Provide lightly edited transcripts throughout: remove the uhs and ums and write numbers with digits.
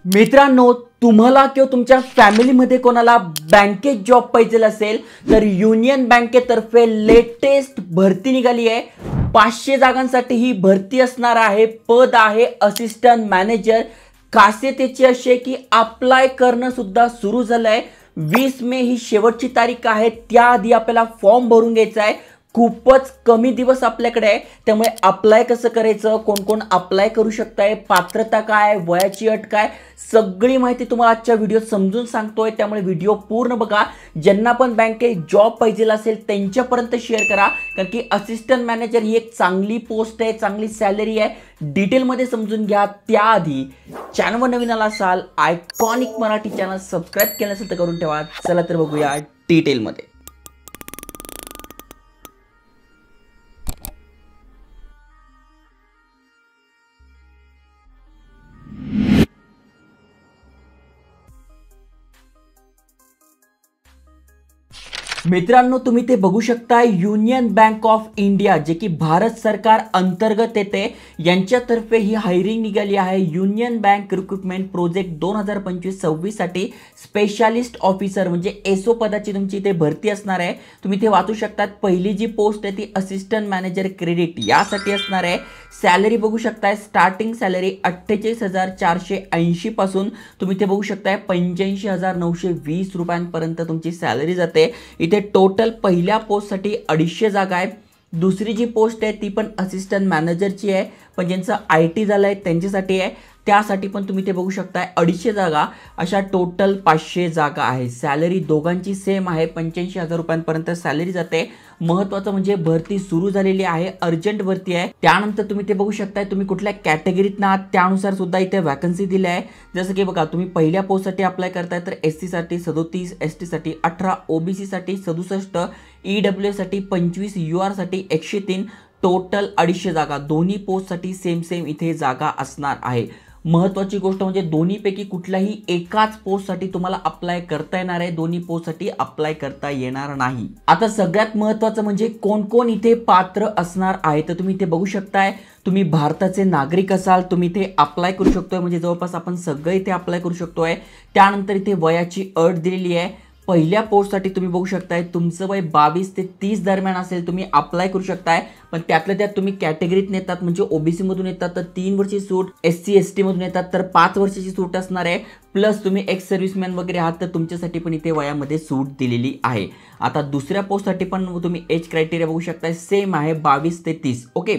मित्रांनो, तुम्हाला किंवा तुमच्या फॅमिलीमध्ये कोणाला बँकेत जॉब पाहिजे असेल तर युनियन बँकेतर्फे लेटेस्ट भरती निघाली आहे। 500 जागांसाठी ही भरती असणार आहे। पद आहे असिस्टंट मॅनेजर। खासियतेची अशी आहे की अप्लाय करणं सुद्धा सुरू झालंय। 20 मे ही शेवटची तारीख आहे। त्याआधी आपल्याला फॉर्म भरून घ्यायचा आहे। खूपच कमी दिवस आपल्याकडे आहे, त्यामुळे अप्लाय कसं करायचं, कोण कोण अप्लाय करू शकताय, पात्रता काय, वयाची अट काय, सगळी माहिती तुम्हाला आजच्या व्हिडिओत समजून सांगतोय। त्यामुळे व्हिडिओ पूर्ण बघा। ज्यांना पण बँकेत जॉब पाहिजे असेल त्यांच्यापर्यंत शेअर करा, कारण की असिस्टंट मॅनेजर ही एक चांगली पोस्ट आहे, चांगली सॅलरी आहे। डिटेलमध्ये समजून घ्या। त्याआधी चॅनलवर नवीन आला असाल, आयकॉनिक मराठी चॅनल सबस्क्राइब केलं असेल तर करून ठेवा। चला तर बघूया डिटेलमध्ये। मित्रांनो, तुम्ही ते बघू शकता युनियन बँक ऑफ इंडिया, जे की भारत सरकार अंतर्गत येते, यांच्यातर्फे ही हायरिंग निघाली आहे। युनियन बँक रिक्रुटमेंट प्रोजेक्ट 2025-26 साठी स्पेशालिस्ट ऑफिसर म्हणजे एसओ पदाची तुमची इथे भरती असणार आहे। तुम्ही इथे वाचू शकता। पहिली जी पोस्ट आहे ती असिस्टंट मॅनेजर क्रेडिट यासाठी असणार आहे। सॅलरी बघू शकताय, स्टार्टिंग सॅलरी 48,480 पासून तुम्ही इथे बघू शकताय 85,920 रुपयांपर्यंत तुमची सॅलरी जाते। इथे टोटल पहिल्या पोस्टसाठी 250 जागा आहे। दुसरी जी पोस्ट आहे ती पण असिस्टंट मॅनेजरची आहे, पण ज्यांचं IT झालंय त्यांच्यासाठी आहे। त्यासाठी पण तुम्ही ते बघू शकताय 250 जागा, अशा टोटल 500 जागा आहे। सॅलरी दोघांची सेम आहे, 85,000 रुपयांपर्यंत सॅलरी जाते। महत्त्वाचं म्हणजे भरती सुरू झालेली आहे, अर्जंट भरती आहे। त्यानंतर तुम्ही ते बघू शकताय तुम्ही कुठल्या कॅटेगरीत आहात त्यानुसार सुद्धा इथे वॅकन्सी दिली आहे। जसं की बघा, तुम्ही पहिल्या पोस्टसाठी अप्लाय करताय तर SC साठी 37, ST साठी 18, OBC साठी 67, EWS साठी 25, UR साठी 103, टोटल 250 जागा। दोन्ही पोस्टसाठी सेम इथे जागा असणार आहे। महत्त्वाची गोष्ट म्हणजे दोन्हीपैकी कुठल्याही एकाच पोस्टसाठी तुम्हाला अप्लाय करता येणार आहे, दोन्ही पोस्टसाठी अप्लाय करता येणार नाही। आता सगळ्यात महत्त्वाचं म्हणजे कोण कोण इथे पात्र असणार आहे, तर तुम्ही इथे बघू शकताय तुम्ही भारताचे नागरिक असाल तुम्ही इथे अप्लाय करू शकतोय, म्हणजे जवळपास आपण सगळे इथे अप्लाय करू शकतोय। त्यानंतर इथे वयाची अट दिलेली आहे। पहिल्या पोस्टसाठी तुम्ही बघू शकताय तुमचं वय 22 ते 30 दरम्यान असेल तुम्ही अप्लाय करू शकताय, पण त्यातल्या त्यात तुम्ही कॅटेगरीत नेतात म्हणजे OBC मधून येतात तर 3 वर्षाची सूट, SC ST मधून येतात तर 5 वर्षाची सूट असणार आहे। प्लस तुम्ही एक्स सर्व्हिसमॅन वगैरे आहात तर तुमच्यासाठी पण इथे वयामध्ये सूट दिलेली आहे। आता दुसऱ्या पोस्टसाठी पण तुम्ही एज क्रायटेरिया बघू शकताय, सेम आहे 22 ते 30। ओके,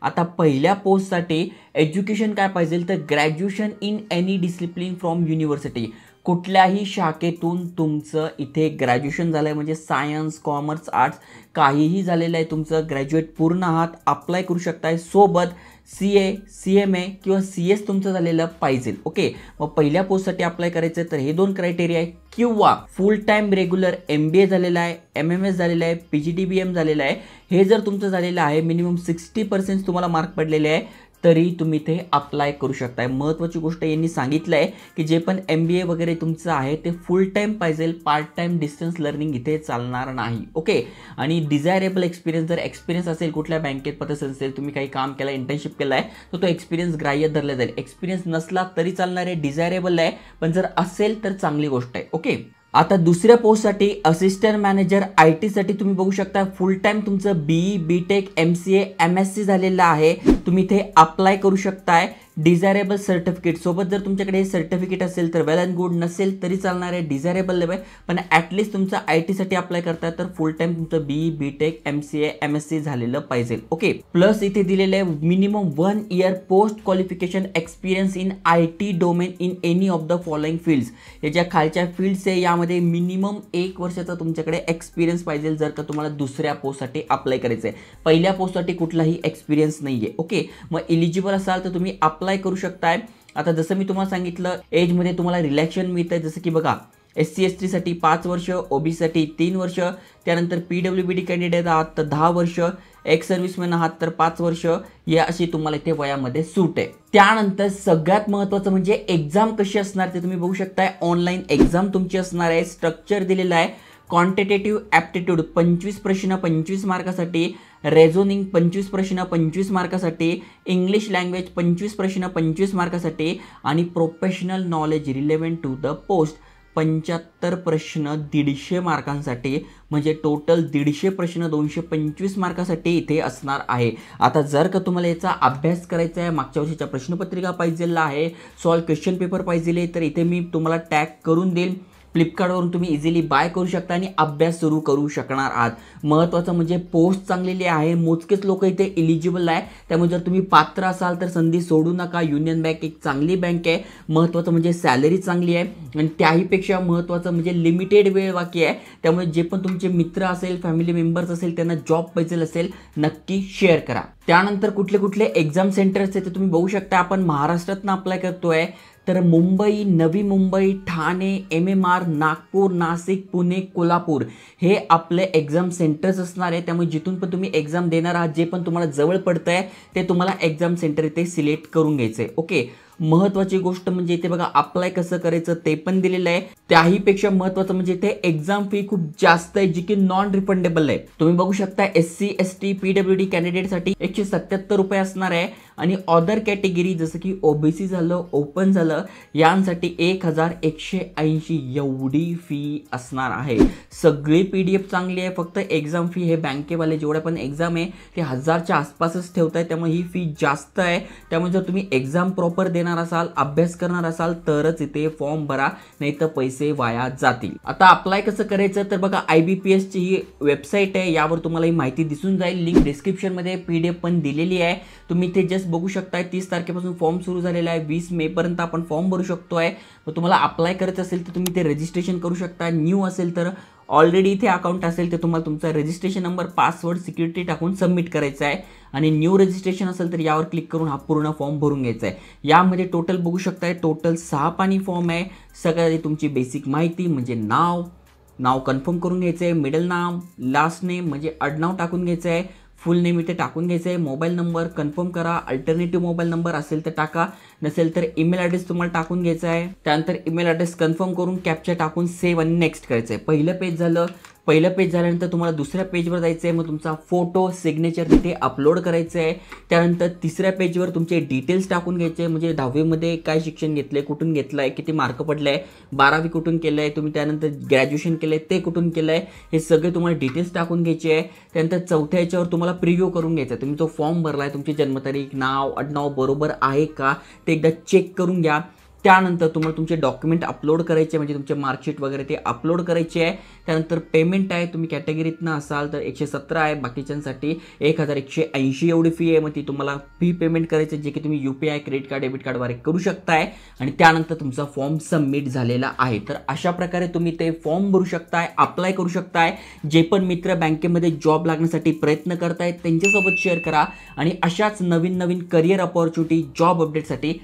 आता पहिल्या पोस्टसाठी एज्युकेशन काय पाहिजे तर graduation in any discipline from university, कुठल्याही शाखेतून तुमचं इथे ग्रॅज्युएशन झालंय म्हणजे सायन्स, कॉमर्स, आर्ट्स काहीही झालेलं आहे, तुमचं ग्रॅज्युएट पूर्ण आहात, अप्लाय करू शकताय। सोबत CA, CMA किंवा CS तुमचं झालेलं पाहिजे। ओके, मग पहिल्या पोस्टसाठी अप्लाय करायचं तर हे 2 क्रायटेरिया आहे, किंवा फुल टाइम रेग्युलर MBA झालेला आहे, MMS झालेला आहे, PGDBM झालेला आहे। हे जर तुमचं झालेलं आहे, मिनिमम 60% तुम्हाला मार्क पडलेले आहे, तरी तुम्ही इथे अप्लाय करू शकताय। महत्त्वाची गोष्ट यांनी सांगितलं आहे की जे पण MBA वगैरे तुमचं आहे ते फुल टाइम पाहिजे, पार्ट टाइम डिस्टन्स लर्निंग इथे चालणार नाही। ओके, आणि डिझायरेबल एक्सपिरियन्स, जर एक्सपिरियन्स असेल कुठल्या बँकेत पतसंस्थेत तुम्ही काही काम केलं, इंटर्नशिप केलं आहे तर तो एक्सपिरियन्स ग्राह्य धरला जाईल। एक्सपिरियन्स नसला तरी चालणार आहे, डिझायरेबल आहे, पण जर असेल तर चांगली गोष्ट आहे। ओके, आता दुसऱ्या पोस्टसाठी असिस्टंट मॅनेजर IT साठी तुम्ही बघू शकता फुल टाइम तुमचं BE, BTech, MCA, MSc झालेलं आहे, तुम्ही इथे अप्लाय करू शकताय। डिझायरेबल सर्टिफिकेट सोबत जर तुमच्याकडे हे सर्टिफिकेट असेल तर वेल अँड गुड, नसेल तरी चालणार आहे, डिझायरेबल लेवल, पण ॲटलिस्ट तुमचं IT साठी अप्लाय करताय तर फुल टाइम तुमचं BE, BTech, MCA, MSc झालेलं पाहिजे। ओके, प्लस इथे दिलेलं आहे minimum 1 year post qualification experience in IT domain in any of the following fields. हे ज्या खालच्या फील्ड्स आहे यामध्ये मिनिमम 1 वर्षाचा तुमच्याकडे एक्सपिरियन्स पाहिजे जर का तुम्हाला दुसऱ्या पोस्टसाठी अप्लाय करायचं आहे। पहिल्या पोस्टसाठी कुठलाही एक्सपिरियन्स नाहीये। ओके, मग एलिजिबल असाल तर तुम्ही अप्लाय करू शकताय। आता जसं मी तुम्हाला सांगितलं एज मध्ये तुम्हाला रिलॅक्शन मिळतंय, जसं की बघा SC ST साठी 5 वर्ष, OBC साठी 3 वर्ष, त्यानंतर PWBD कॅन्डिडेट आहात तर 10 वर्ष, एक्स सर्व्हिसमॅन आहात तर 5 वर्ष, या अशी तुम्हाला इथे वयामध्ये सूट आहे। त्यानंतर सगळ्यात महत्त्वाचं म्हणजे एक्झाम कशी असणार ते तुम्ही बघू शकताय। ऑनलाईन एक्झाम तुमची असणार आहे, स्ट्रक्चर दिलेलं आहे। क्वांटिटेटिव्ह ॲप्टिट्यूड 25 प्रश्न 25 मार्कासाठी, रेझोनिंग 25 प्रश्न 25 मार्कासाठी, इंग्लिश लँग्वेज 25 प्रश्न 25 मार्कासाठी आणि professional knowledge relevant to the post 75 प्रश्न 150 मार्कांसाठी, म्हणजे टोटल 150 प्रश्न 225 मार्कासाठी इथे असणार आहे। आता जर का तुम्हाला याचा अभ्यास करायचा आहे, मागच्या वर्षीच्या प्रश्नपत्रिका पाहिजेला आहे, सॉल्व क्वेश्चन पेपर पाहिजे, तर इथे मी तुम्हाला टॅग करून देईन। फ्लिपकार्टवरून तुम्ही इझिली बाय करू शकता आणि अभ्यास सुरू करू शकणार आहात। महत्त्वाचं म्हणजे पोस्ट चांगलेली आहे, मोजकेच लोक इथे एलिजिबल आहे, त्यामुळे जर तुम्ही पात्र असाल तर संधी सोडू नका। युनियन बँक एक चांगली बँक आहे। महत्त्वाचं म्हणजे सॅलरी चांगली आहे आणि त्याहीपेक्षा महत्त्वाचं म्हणजे लिमिटेड वेळ बाकी आहे, त्यामुळे जे पण तुमचे मित्र असेल, फॅमिली मेंबर्स असेल, त्यांना जॉब पाहिजे असेल नक्की शेअर करा। त्यानंतर कुठले कुठले एक्झाम सेंटर्स आहेत ते तुम्ही बघू शकता। आपण महाराष्ट्रातून अप्लाय करतोय तर मुंबई, नवी मुंबई, ठाणे, MMR, नागपूर, नाशिक, पुणे, कोल्हापूर हे आपले एक्झाम सेंटर्स असणार आहे। त्यामुळे जिथून पण तुम्ही एक्झाम देणार आहात, जे पण तुम्हाला जवळ पडतंय ते तुम्हाला एक्झाम सेंटर इथे सिलेक्ट करून घ्यायचंय। ओके, महत्त्वाची गोष्ट म्हणजे इथे बघा अप्लाय कसं करायचं ते पण दिलेलं आहे। त्याहीपेक्षा महत्त्वाचं म्हणजे इथे एक्झाम फी खूप जास्त आहे, जी की नॉन रिफंडेबल आहे। तुम्ही बघू शकता SC, ST, PWD कॅन्डिडेटसाठी 177 रुपये असणार आहे आणि अदर कॅटेगरी जसं की OBC झालं, ओपन झालं, यांसाठी 1180 एवढी फी असणार आहे। सगळी PDF चांगली आहे, फक्त एक्झाम फी हे बँकेवाले जेवढे पण एक्झाम आहे ते 1000च्या आसपासच ठेवत आहे, त्यामुळे ही फी जास्त आहे। त्यामुळे जर तुम्ही एक्झाम प्रॉपर देणार असाल, अभ्यास करणार असाल तरच इथे फॉर्म भरा, नाही तर पैसे वाया जातील। आता अप्लाय कसं करायचं तर बघा IBPS ची ही वेबसाईट आहे, यावर तुम्हाला ही माहिती दिसून जाईल। लिंक डिस्क्रिप्शन मध्ये PDF पण दिलेली आहे, तुम्ही इथे जस्ट बघू शकता। 30 तारखेपासून फॉर्म सुरू झालेला आहे, 20 मे पर्यंत आपण फॉर्म भरू शकतोय। तर तुम्हाला अप्लाय करायचं असेल तर तुम्ही इथे रजिस्ट्रेशन करू शकता। न्यू असेल तर ऑलरेडी इथे अकाउंट असेल तर तुम्हाला तुमचा रजिस्ट्रेशन नंबर, पासवर्ड, सिक्युरिटी टाकून सबमिट करायचा आहे आणि न्यू रजिस्ट्रेशन असेल तर यावर क्लिक करून हा पूर्ण फॉर्म भरून घ्यायचा आहे। यामध्ये टोटल बघू शकताय, टोटल 6 पानी फॉर्म आहे। सगळ्यात तुमची बेसिक माहिती म्हणजे नाव कन्फर्म करून घ्यायचं आहे, मिडल नाव, लास्ट नेम म्हणजे आडनाव टाकून घ्यायचं आहे, फुल नेम इथे टाकून घ्यायचं आहे, मोबाईल नंबर कन्फर्म करा, अल्टरनेटिव्ह मोबाईल नंबर असेल तर टाका, नसेल तर ईमेल ॲड्रेस तुम्हाला टाकून घ्यायचा आहे। त्यानंतर ईमेल ॲड्रेस कन्फर्म करून कॅप्चा टाकून सेव्ह आणि नेक्स्ट करायचं आहे। पहिलं पेज झालं। पहिलं पेज झाल्यानंतर तुम्हाला दुसऱ्या पेजवर जायचं आहे, मग तुमचा फोटो, सिग्नेचर तिथे अपलोड करायचं आहे। त्यानंतर तिसऱ्या पेजवर तुमचे डिटेल्स टाकून घ्यायचे, म्हणजे 10वी मध्ये काय शिक्षण घेतलंय, कुठून घेतलंय, किती मार्क पडले, 12वी कुठून केलंय, तुम्ही त्यानंतर ग्रॅज्युएशन केलंय ते कुठून केलंय, हे सगळे तुम्हाला डिटेल्स टाकून घ्यायचे आहे। त्यानंतर चौथ्या याच्यावर तुम्हाला प्रिव्ह्यू करून घ्यायचा, तुम्ही तो फॉर्म भरलाय, तुमची जन्मतारीख, नाव, आडनाव बरोबर आहे का ते एकदा चेक करून घ्या। त्यानंतर तुम्हाला तुमचे डॉक्युमेंट अपलोड करायचे, म्हणजे तुमचे मार्कशीट वगैरे ते अपलोड करायचे आहे। त्यानंतर पेमेंट आहे, तुम्ही कॅटेगरीतनं असाल तर 117 आहे, बाकीच्यांसाठी 1180 एवढी फी आहे। मग ती तुम्हाला फी पेमेंट करायची, जे की तुम्ही UPI, क्रेडिट कार्ड, डेबिट कार्डद्वारे करू शकताय आणि त्यानंतर तुमचा फॉर्म सबमिट झालेला आहे। तर अशा प्रकारे तुम्ही ते फॉर्म भरू शकताय, अप्लाय करू शकताय। जे पण मित्र बँकेमध्ये जॉब लागण्यासाठी प्रयत्न करतायत त्यांच्यासोबत शेअर करा आणि अशाच नवीन करिअर अपॉर्च्युनिटी, जॉब अपडेटसाठी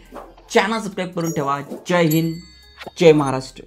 चॅनल सबस्क्राइब करून ठेवा। जय हिंद, जय महाराष्ट्र।